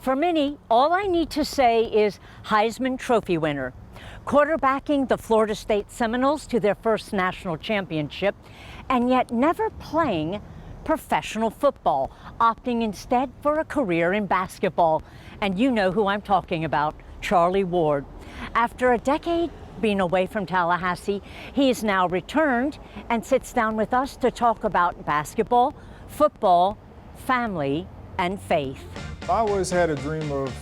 For many, all I need to say is Heisman Trophy winner, quarterbacking the Florida State Seminoles to their first national championship, and yet never playing professional football, opting instead for a career in basketball. And you know who I'm talking about, Charlie Ward. After a decade being away from Tallahassee, he is now returned and sits down with us to talk about basketball, football, family, and faith. I always had a dream of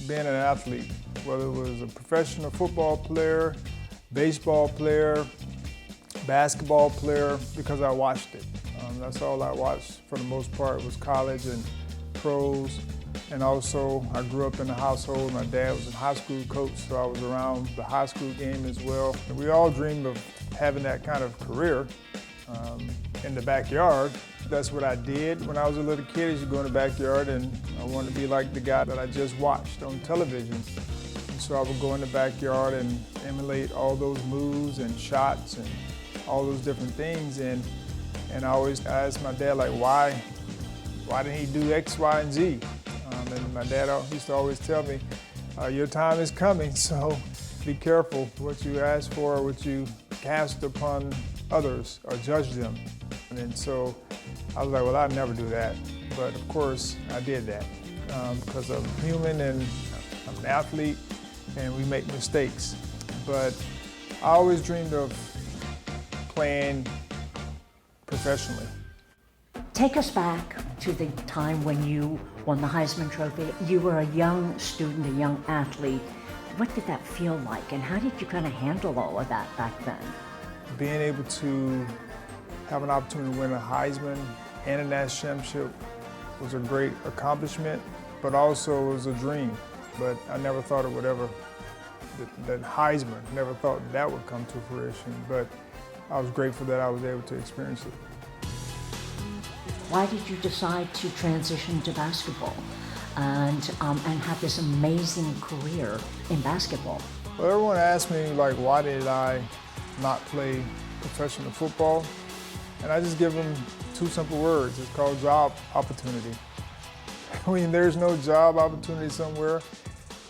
being an athlete, whether it was a professional football player, baseball player, basketball player, because I watched it. That's all I watched for the most part was college and pros. And also, I grew up in a household. My dad was a high school coach, so I was around the high school game as well. And we all dreamed of having that kind of career in the backyard. That's what I did when I was a little kid. I used to go in the backyard, and I wanted to be like the guy that I just watched on television. And so I would go in the backyard and emulate all those moves and shots and all those different things. And I always asked my dad, like, why didn't he do X, Y, and Z? And my dad used to always tell me, your time is coming, so be careful what you ask for, what you cast upon others or judge them. And so I was like, well, I'd never do that. But of course, I did that because I'm human and I'm an athlete and we make mistakes. But I always dreamed of playing professionally. Take us back to the time when you won the Heisman Trophy. You were a young student, a young athlete. What did that feel like, and how did you kind of handle all of that back then? Being able to have an opportunity to win a Heisman and a national championship was a great accomplishment, but also was a dream. But I never thought it would ever, that Heisman, never thought that would come to fruition. But I was grateful that I was able to experience it. Why did you decide to transition to basketball and have this amazing career in basketball? Well, everyone asked me, like, why did I not play professional football? And I just give them two simple words. It's called job opportunity. When there's no job opportunity somewhere,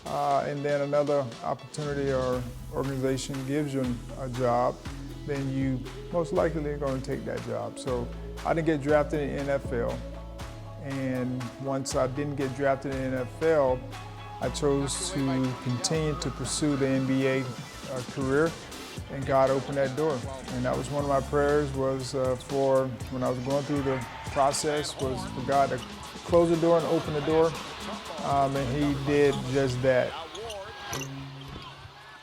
and then another opportunity or organization gives you a job, then you most likely are going to take that job. So I didn't get drafted in the NFL, and once I didn't get drafted in the NFL, I chose to continue to pursue the NBA career, and God opened that door. And that was one of my prayers, was for when I was going through the process, was for God to close the door and open the door, and He did just that.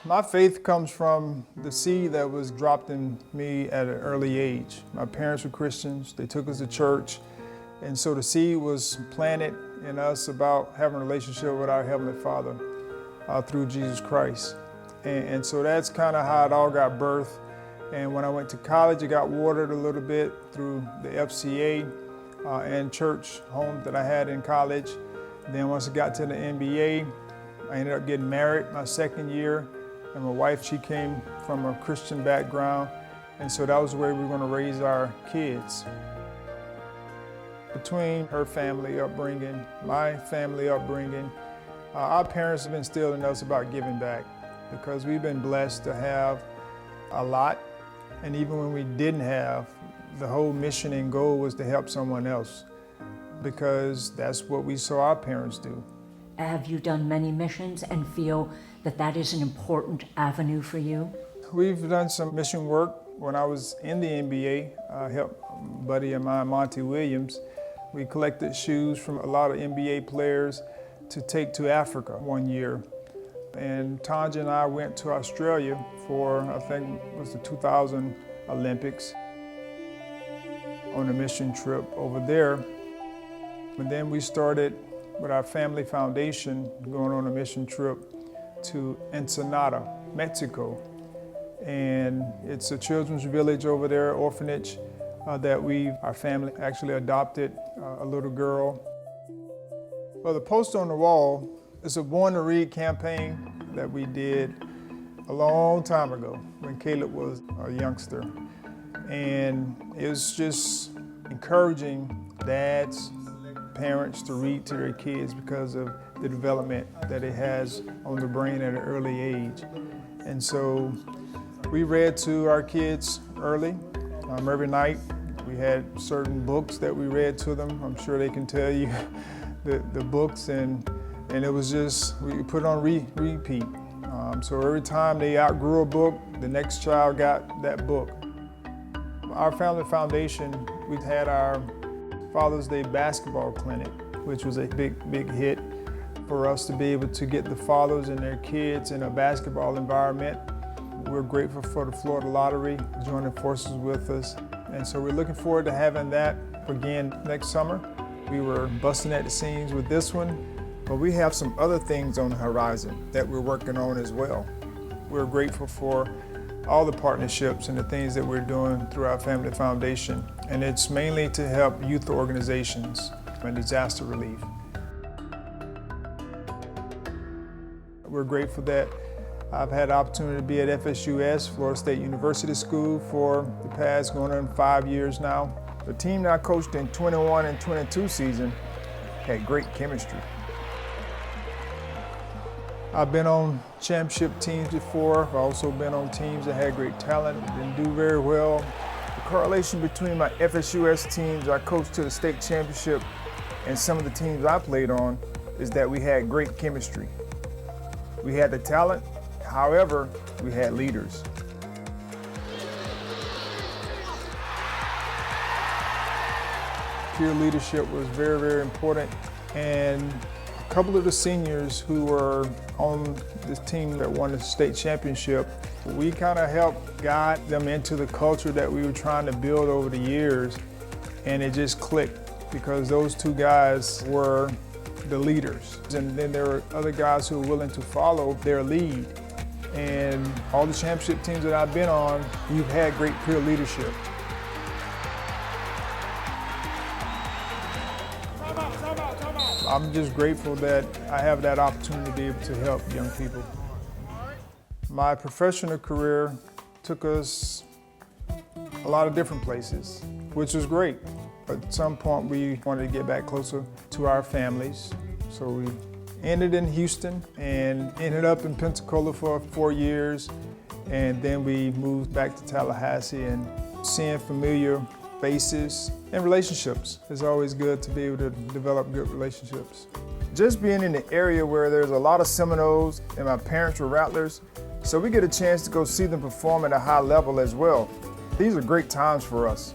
My faith comes from the seed that was dropped in me at an early age. My parents were Christians, they took us to church, and so the seed was planted in us about having a relationship with our Heavenly Father through Jesus Christ. And so that's kind of how it all got birthed. And when I went to college, it got watered a little bit through the FCA and church home that I had in college. Then once I got to the NBA, I ended up getting married my second year. And my wife, she came from a Christian background, and so that was the way we were going to raise our kids. Between her family upbringing, my family upbringing, our parents have been instilling us about giving back, because we've been blessed to have a lot, and even when we didn't have, the whole mission and goal was to help someone else, because that's what we saw our parents do. Have you done many missions and feel that that is an important avenue for you? We've done some mission work. When I was in the NBA, I helped a buddy of mine, Monty Williams. We collected shoes from a lot of NBA players to take to Africa one year. And Tanja and I went to Australia for, I think it was the 2000 Olympics, on a mission trip over there. And then we started with our family foundation going on a mission trip to Ensenada, Mexico. And it's a children's village over there, orphanage, that our family actually adopted a little girl. Well, the poster on the wall is a Born to Read campaign that we did a long time ago when Caleb was a youngster. And it was just encouraging dads, parents to read to their kids because of the development that it has on the brain at an early age. And so we read to our kids early. Every night we had certain books that we read to them. I'm sure they can tell you the books, and it was just, we put it on repeat. So every time they outgrew a book, the next child got that book. Our family foundation, we had our Father's Day basketball clinic, which was a big hit for us to be able to get the fathers and their kids in a basketball environment. We're grateful for the Florida Lottery joining forces with us. And so we're looking forward to having that again next summer. We were busting at the seams with this one, but we have some other things on the horizon that we're working on as well. We're grateful for all the partnerships and the things that we're doing through our family foundation. And it's mainly to help youth organizations and disaster relief. We're grateful that I've had the opportunity to be at FSUS, Florida State University School, for the past going on 5 years now. The team that I coached in 21 and 22 season had great chemistry. I've been on championship teams before. I've also been on teams that had great talent, didn't do very well. The correlation between my FSUS teams I coached to the state championship and some of the teams I played on is that we had great chemistry. We had the talent, however, we had leaders. Peer leadership was very, very important, and a couple of the seniors who were on this team that won the state championship, we kind of helped guide them into the culture that we were trying to build over the years, and it just clicked because those two guys were the leaders. And then there were other guys who were willing to follow their lead. And all the championship teams that I've been on, you've had great peer leadership. I'm just grateful that I have that opportunity to be able to help young people. My professional career took us a lot of different places, which was great. At some point, we wanted to get back closer to our families. So we ended in Houston and ended up in Pensacola for 4 years. And then we moved back to Tallahassee, and seeing familiar faces and relationships. It's always good to be able to develop good relationships. Just being in the area where there's a lot of Seminoles, and my parents were Rattlers, so we get a chance to go see them perform at a high level as well. These are great times for us.